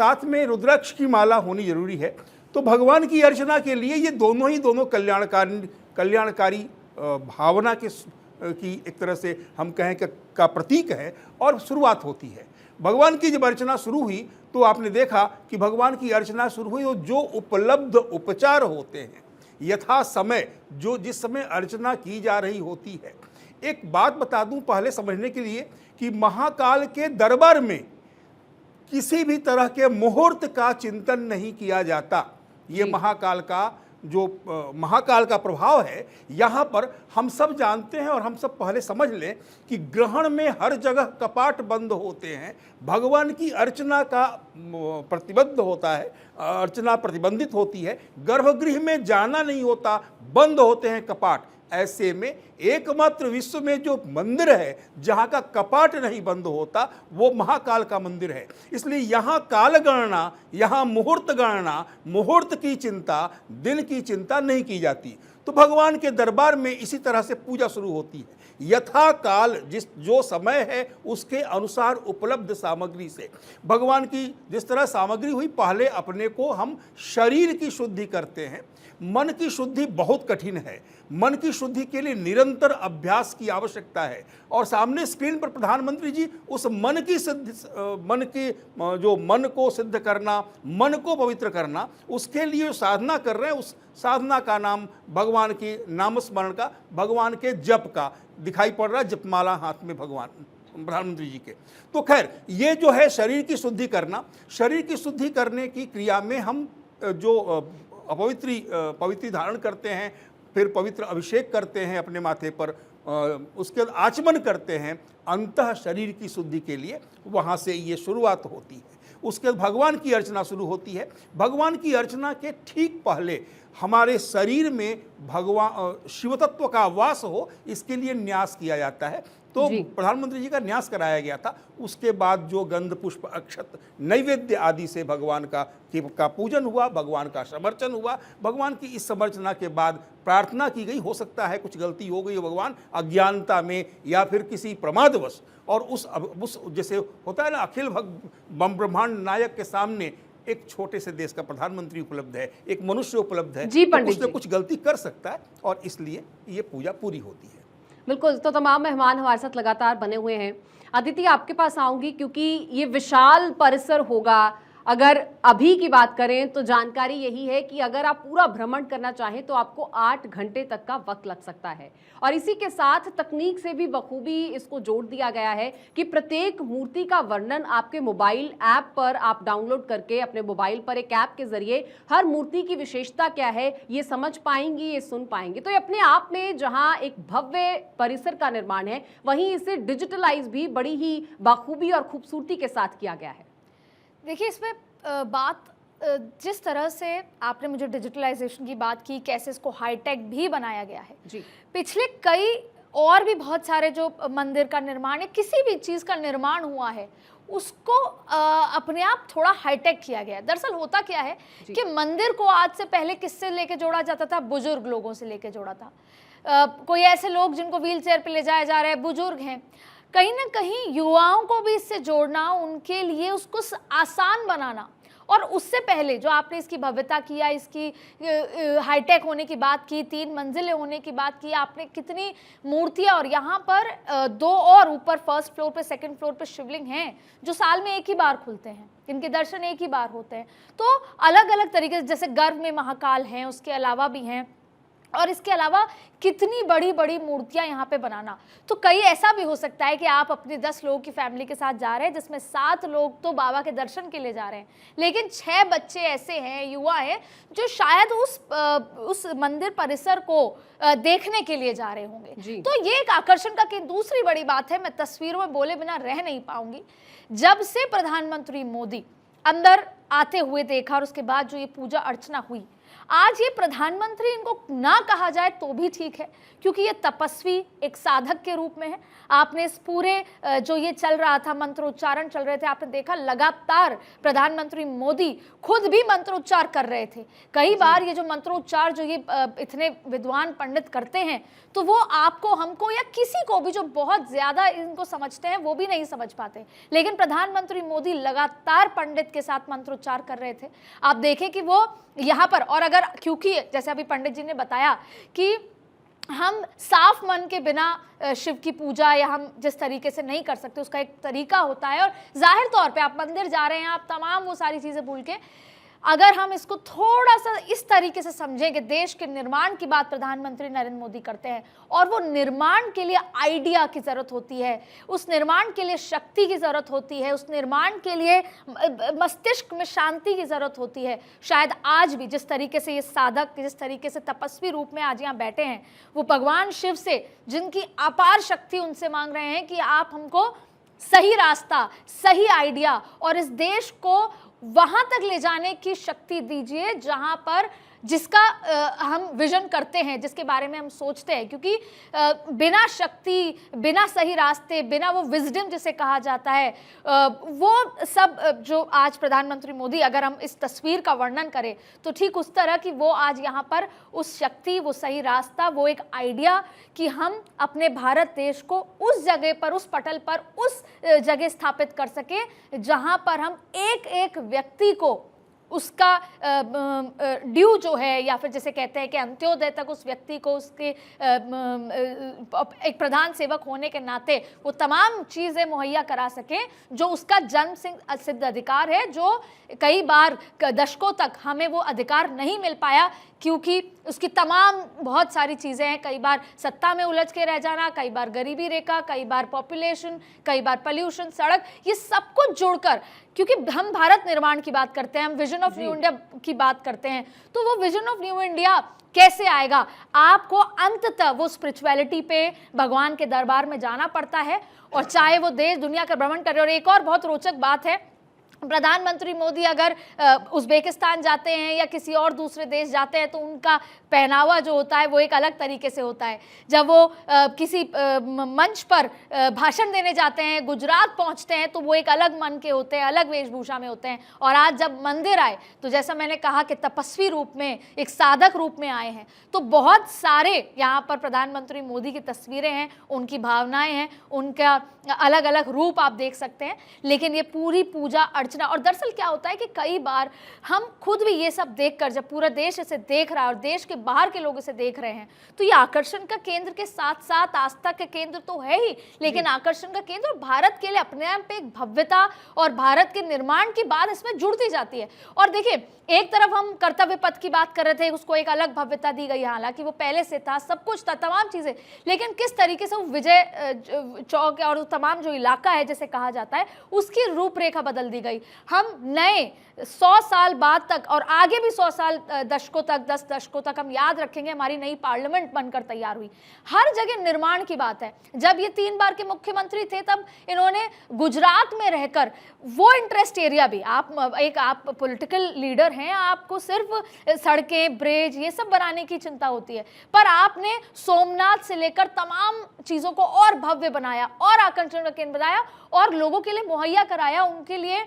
साथ में रुद्राक्ष की माला होनी जरूरी है। तो भगवान की अर्चना के लिए ये दोनों कल्याणकारी भावना की एक तरह से हम कहें कि का प्रतीक है और शुरुआत होती है। भगवान की जब अर्चना शुरू हुई तो आपने देखा कि भगवान की अर्चना शुरू हुई और जो उपलब्ध उपचार होते हैं यथा समय, जो जिस समय अर्चना की जा रही होती है। एक बात बता दूं पहले समझने के लिए कि महाकाल के दरबार में किसी भी तरह के मुहूर्त का चिंतन नहीं किया जाता। ये महाकाल का प्रभाव है। यहाँ पर हम सब जानते हैं और हम सब पहले समझ लें कि ग्रहण में हर जगह कपाट बंद होते हैं, भगवान की अर्चना का प्रतिबद्ध होता है, अर्चना प्रतिबंधित होती है, गर्भगृह में जाना नहीं होता, बंद होते हैं कपाट। ऐसे में एकमात्र विश्व में जो मंदिर है जहाँ का कपाट नहीं बंद होता वो महाकाल का मंदिर है। इसलिए यहाँ काल गणना, यहाँ मुहूर्त गणना, मुहूर्त की चिंता, दिन की चिंता नहीं की जाती। तो भगवान के दरबार में इसी तरह से पूजा शुरू होती है, यथा काल जो समय है उसके अनुसार उपलब्ध सामग्री से। भगवान की जिस तरह सामग्री हुई, पहले अपने को हम शरीर की शुद्धि करते हैं। मन की शुद्धि बहुत कठिन है, मन की शुद्धि के लिए निरंतर अभ्यास की आवश्यकता है। और सामने स्क्रीन पर प्रधानमंत्री जी उस मन को सिद्ध करना, मन को पवित्र करना, उसके लिए साधना कर रहे हैं। उस साधना का नाम भगवान के नामस्मरण का, भगवान के जप का दिखाई पड़ रहा है, जपमाला हाथ में भगवान प्रधानमंत्री जी के। तो खैर ये जो है शरीर की शुद्धि करना, शरीर की शुद्धि करने की क्रिया में हम जो पवित्री धारण करते हैं, फिर पवित्र अभिषेक करते हैं अपने माथे पर, उसके बाद आचमन करते हैं अंतः शरीर की शुद्धि के लिए। वहाँ से ये शुरुआत होती है। उसके बाद भगवान की अर्चना शुरू होती है। भगवान की अर्चना के ठीक पहले हमारे शरीर में भगवान शिव तत्व का वास हो, इसके लिए न्यास किया जाता है। तो प्रधानमंत्री जी का न्यास कराया गया था। उसके बाद जो गंध पुष्प अक्षत नैवेद्य आदि से भगवान का पूजन हुआ, भगवान का समर्चन हुआ। भगवान की इस समर्चना के बाद प्रार्थना की गई। हो सकता है कुछ गलती हो गई हो भगवान अज्ञानता में या फिर किसी प्रमादवश, और उस जैसे होता है ना, अखिल ब्रह्मांड नायक के सामने एक छोटे से देश का प्रधानमंत्री उपलब्ध है, एक मनुष्य उपलब्ध है, तो उसने कुछ गलती कर सकता है और इसलिए ये पूजा पूरी होती है। बिल्कुल। तो तमाम मेहमान हमारे साथ लगातार बने हुए हैं। अदिति, आपके पास आऊंगी क्योंकि ये विशाल परिसर होगा। अगर अभी की बात करें तो जानकारी यही है कि अगर आप पूरा भ्रमण करना चाहें तो आपको 8 घंटे तक का वक्त लग सकता है। और इसी के साथ तकनीक से भी बखूबी इसको जोड़ दिया गया है कि प्रत्येक मूर्ति का वर्णन आपके मोबाइल ऐप पर आप डाउनलोड करके अपने मोबाइल पर एक ऐप के जरिए हर मूर्ति की विशेषता क्या है ये समझ पाएंगी, ये सुन पाएंगे। तो ये अपने आप में जहां एक भव्य परिसर का निर्माण है, वहीं इसे डिजिटलाइज भी बड़ी ही बखूबी और खूबसूरती के साथ किया गया है। देखिए, इसमें बात जिस तरह से आपने मुझे डिजिटलाइजेशन की बात की, कैसे इसको हाईटेक भी बनाया गया है जी। पिछले कई और भी बहुत सारे जो मंदिर का निर्माण या किसी भी चीज़ का निर्माण हुआ है उसको अपने आप थोड़ा हाईटेक किया गया है। दरअसल होता क्या है कि मंदिर को आज से पहले किससे लेके जोड़ा जाता था? बुजुर्ग लोगों से लेके जोड़ा था। कोई ऐसे लोग जिनको व्हील चेयर पर ले जाया जा रहा है, बुजुर्ग हैं। कहीं ना कहीं युवाओं को भी इससे जोड़ना, उनके लिए उसको आसान बनाना, और उससे पहले जो आपने इसकी भव्यता किया, इसकी हाईटेक होने की बात की, 3 मंजिलें होने की बात की, आपने कितनी मूर्तियां, और यहाँ पर 2 और ऊपर फर्स्ट फ्लोर पे, सेकंड फ्लोर पे शिवलिंग हैं जो साल में एक ही बार खुलते हैं, इनके दर्शन एक ही बार होते हैं। तो अलग अलग तरीके से, जैसे गर्भ में महाकाल हैं, उसके अलावा भी हैं, और इसके अलावा कितनी बड़ी बड़ी मूर्तियां यहाँ पे बनाना। तो कई ऐसा भी हो सकता है कि आप अपने 10 लोगों की फैमिली के साथ जा रहे हैं, जिसमें 7 लोग तो बाबा के दर्शन के लिए जा रहे हैं, लेकिन 6 बच्चे ऐसे हैं, युवा हैं, जो शायद उस मंदिर परिसर को देखने के लिए जा रहे होंगे। तो ये एक आकर्षण का कि दूसरी बड़ी बात है, मैं तस्वीरों में बोले बिना रह नहीं पाऊंगी। जब से प्रधानमंत्री मोदी अंदर आते हुए देखा और उसके बाद जो ये पूजा अर्चना हुई, आज ये प्रधानमंत्री इनको ना कहा जाए तो भी ठीक है, क्योंकि ये तपस्वी एक साधक के रूप में है। आपने इस पूरे जो ये चल रहा था, मंत्रोच्चारण चल रहे थे, आपने देखा लगातार प्रधानमंत्री मोदी खुद भी मंत्रोच्चार कर रहे थे। कई बार ये जो मंत्रोच्चार जो ये इतने विद्वान पंडित करते हैं, तो वो आपको, हमको या किसी को भी जो बहुत ज्यादा इनको समझते हैं वो भी नहीं समझ पाते, लेकिन प्रधानमंत्री मोदी लगातार पंडित के साथ मंत्रोच्चार कर रहे थे। आप देखें कि वो यहाँ पर, और अगर क्योंकि जैसे अभी पंडित जी ने बताया कि हम साफ मन के बिना शिव की पूजा या हम जिस तरीके से नहीं कर सकते, उसका एक तरीका होता है। और जाहिर तौर पे आप मंदिर जा रहे हैं, आप तमाम वो सारी चीज़ें भूल के, अगर हम इसको थोड़ा सा इस तरीके से समझें कि देश के निर्माण की बात प्रधानमंत्री नरेंद्र मोदी करते हैं, और वो निर्माण के लिए आइडिया की ज़रूरत होती है, उस निर्माण के लिए शक्ति की ज़रूरत होती है, उस निर्माण के लिए मस्तिष्क में शांति की ज़रूरत होती है। शायद आज भी जिस तरीके से ये साधक, जिस तरीके से तपस्वी रूप में आज यहाँ बैठे हैं, वो भगवान शिव से जिनकी अपार शक्ति उनसे मांग रहे हैं कि आप हमको सही रास्ता, सही आइडिया और इस देश को वहां तक ले जाने की शक्ति दीजिए जहां पर जिसका हम विजन करते हैं, जिसके बारे में हम सोचते हैं। क्योंकि बिना शक्ति, बिना सही रास्ते, बिना वो विजडम जिसे कहा जाता है, वो सब जो आज प्रधानमंत्री मोदी, अगर हम इस तस्वीर का वर्णन करें तो ठीक उस तरह की वो आज यहाँ पर उस शक्ति, वो सही रास्ता, वो एक आइडिया कि हम अपने भारत देश को उस जगह पर, उस पटल पर, उस जगह स्थापित कर सके जहाँ पर हम एक एक व्यक्ति को उसका ड्यू जो है, या फिर जैसे कहते हैं कि अंत्योदय तक उस व्यक्ति को उसके एक प्रधान सेवक होने के नाते वो तमाम चीज़ें मुहैया करा सके जो उसका जन्म सिद्ध अधिकार है, जो कई बार दशकों तक हमें वो अधिकार नहीं मिल पाया क्योंकि उसकी तमाम बहुत सारी चीज़ें हैं। कई बार सत्ता में उलझ के रह जाना, कई बार गरीबी रेखा, कई बार पॉपुलेशन, कई बार पोल्यूशन, सड़क, ये सब कुछ जुड़कर, क्योंकि हम भारत निर्माण की बात करते हैं, हम विजन ऑफ न्यू इंडिया की बात करते हैं, तो वो विजन ऑफ न्यू इंडिया कैसे आएगा? आपको अंततः वो स्पिरिचुअलिटी पे, भगवान के दरबार में जाना पड़ता है, और चाहे वो देश दुनिया का भ्रमण करे। और एक और बहुत रोचक बात है, प्रधानमंत्री मोदी अगर उज़्बेकिस्तान जाते हैं या किसी और दूसरे देश जाते हैं तो उनका पहनावा जो होता है वो एक अलग तरीके से होता है। जब वो किसी मंच पर भाषण देने जाते हैं, गुजरात पहुंचते हैं, तो वो एक अलग मन के होते हैं, अलग वेशभूषा में होते हैं। और आज जब मंदिर आए तो जैसा मैंने कहा कि तपस्वी रूप में, एक साधक रूप में आए हैं, तो बहुत सारे यहाँ पर प्रधानमंत्री मोदी की तस्वीरें हैं, उनकी भावनाएं हैं, उनका अलग अलग रूप आप देख सकते हैं। लेकिन ये पूरी पूजा अर्चना, और दरअसल क्या होता है कि कई बार हम खुद भी ये सब देखकर, जब पूरा देश इसे देख रहा है और देश के बाहर के लोग इसे देख रहे हैं, तो ये आकर्षण का केंद्र के साथ साथ आस्था के केंद्र तो है ही, लेकिन आकर्षण का केंद्र भारत के लिए अपने आप पे एक भव्यता और भारत के निर्माण की बात इसमें जुड़ती जाती है। और देखिए, एक तरफ हम कर्तव्य पथ की बात कर रहे थे, उसको एक अलग भव्यता दी गई, हालांकि वो पहले से था, सब कुछ था, तमाम चीजें, लेकिन किस तरीके से वो विजय चौक और तमाम जो इलाका है जिसे कहा जाता है, उसकी रूपरेखा बदल दी गई। हम नए 100 साल बाद तक और आगे भी 100 साल, दशकों तक, 10 दशकों तक हम याद रखेंगे, हमारी नई पार्लियामेंट बनकर तैयार हुई। हर जगह निर्माण की बात है। जब ये 3 बार के मुख्यमंत्री थे तब इन्होंने गुजरात में रहकर वो इंटरेस्ट एरिया भी, आप पॉलिटिकल लीडर हैं, आपको सिर्फ सड़कें, ब्रिज, ये सब बनाने की चिंता होती है, पर आपने सोमनाथ से लेकर तमाम चीज़ों को और भव्य बनाया और आकर्षण का केंद्र बनाया और लोगों के लिए मुहैया कराया, उनके लिए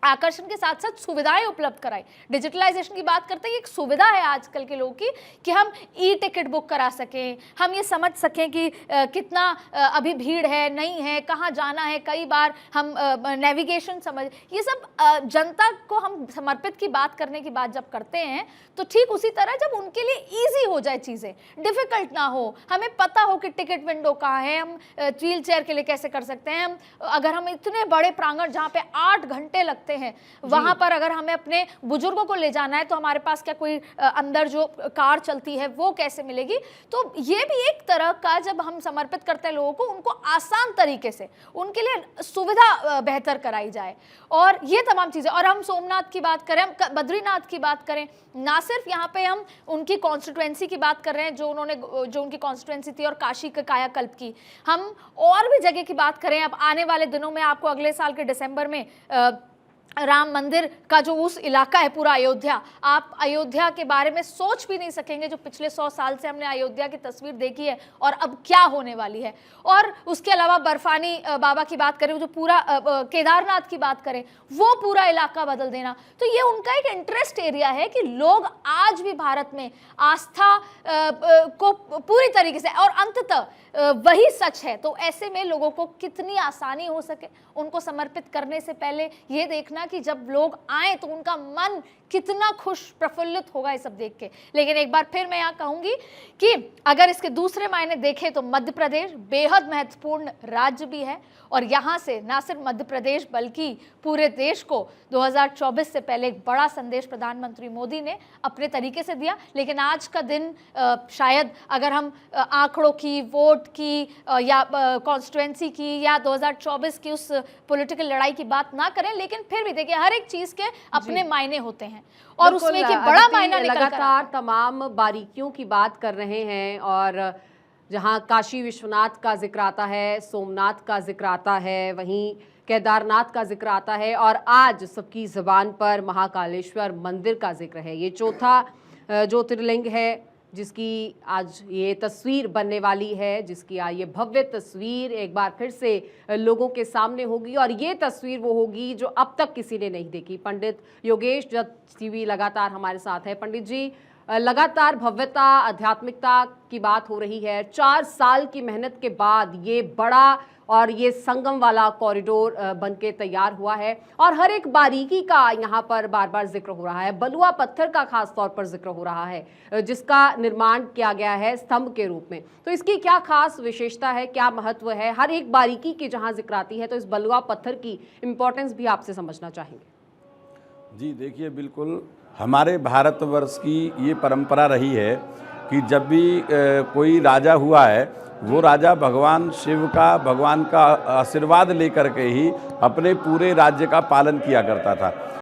आकर्षण के साथ साथ सुविधाएं उपलब्ध कराई। डिजिटलाइजेशन की बात करते हैं, एक सुविधा है आजकल के लोगों की कि हम ई टिकट बुक करा सकें, हम ये समझ सकें कि कितना अभी भीड़ है, नहीं है, कहाँ जाना है, कई बार हम नेविगेशन समझ, ये सब जनता को हम समर्पित की बात करने की बात जब करते हैं, तो ठीक उसी तरह जब उनके लिए ईजी हो जाए, चीज़ें डिफ़िकल्ट ना हो, हमें पता हो कि टिकट विंडो कहाँ है, हम व्हील चेयर के लिए कैसे कर सकते हैं, अगर हम इतने बड़े प्रांगण जहाँ पे 8 घंटे लगते हैं, वहां पर अगर हमें अपने बुजुर्गों को ले जाना है तो हमारे पास क्या कोई अंदर जो कार चलती है वो कैसे मिलेगी? तो ये भी एक तरह का, जब हम समर्पित करते हैं लोगों को, उनको आसान तरीके से उनके लिए सुविधा बेहतर कराई जाए, और ये तमाम चीज़ें। और हम सोमनाथ की बात करें, हम बद्रीनाथ की बात करें, ना सिर्फ यहाँ पे हम उनकी कॉन्स्टिट्यूएंसी की बात कर रहे हैं, जो उनकी कॉन्स्टिट्यूएंसी थी, और काशी के कायाकल्प की, हम और भी जगह की बात करें। अब आने वाले दिनों में आपको अगले साल के दिसंबर में राम मंदिर का जो उस इलाका है पूरा अयोध्या, आप अयोध्या के बारे में सोच भी नहीं सकेंगे जो पिछले 100 साल से हमने अयोध्या की तस्वीर देखी है और अब क्या होने वाली है। और उसके अलावा बर्फानी बाबा की बात करें, जो पूरा केदारनाथ की बात करें, वो पूरा इलाका बदल देना, तो ये उनका एक इंटरेस्ट एरिया है कि लोग आज भी भारत में आस्था को पूरी तरीके से, और अंततः वही सच है, तो ऐसे में लोगों को कितनी आसानी हो सके उनको समर्पित करने से पहले ये देखना कि जब लोग आए तो उनका मन कितना खुश प्रफुल्लित होगा ये सब देख के। लेकिन एक बार फिर मैं यहाँ कहूंगी कि अगर इसके दूसरे मायने देखें तो मध्य प्रदेश बेहद महत्वपूर्ण राज्य भी है, और यहाँ से ना सिर्फ मध्य प्रदेश बल्कि पूरे देश को 2024 से पहले एक बड़ा संदेश प्रधानमंत्री मोदी ने अपने तरीके से दिया। लेकिन आज का दिन शायद अगर हम आंकड़ों की, वोट की या कॉन्स्टिट्यूएंसी की या 2024 की उस पॉलिटिकल लड़ाई की बात ना करें, लेकिन फिर भी देखिए हर एक चीज के अपने मायने होते हैं और उसमें कि बड़ा मायना निकल कर लगातार तमाम बारीकियों की बात कर रहे हैं, और जहां काशी विश्वनाथ का जिक्र आता है, सोमनाथ का जिक्र आता है, वहीं केदारनाथ का जिक्र आता है, और आज सबकी ज़बान पर महाकालेश्वर मंदिर का जिक्र है। ये चौथा ज्योतिर्लिंग है जिसकी आज ये तस्वीर बनने वाली है, जिसकी ये भव्य तस्वीर एक बार फिर से लोगों के सामने होगी, और ये तस्वीर वो होगी जो अब तक किसी ने नहीं देखी। पंडित योगेश दत्त टीवी लगातार हमारे साथ है। पंडित जी, लगातार भव्यता, आध्यात्मिकता की बात हो रही है। 4 साल की मेहनत के बाद ये बड़ा और ये संगम वाला कॉरिडोर बनके तैयार हुआ है, और हर एक बारीकी का यहाँ पर बार बार जिक्र हो रहा है। बलुआ पत्थर का खास तौर पर जिक्र हो रहा है, जिसका निर्माण किया गया है स्तंभ के रूप में। तो इसकी क्या खास विशेषता है, क्या महत्व है? हर एक बारीकी की जहाँ जिक्र आती है तो इस बलुआ पत्थर की इम्पोर्टेंस भी आपसे समझना चाहेंगे। जी देखिए, बिल्कुल हमारे भारतवर्ष की ये परंपरा रही है कि जब भी कोई राजा हुआ है, वो राजा भगवान शिव का, भगवान का आशीर्वाद लेकर के ही अपने पूरे राज्य का पालन किया करता था।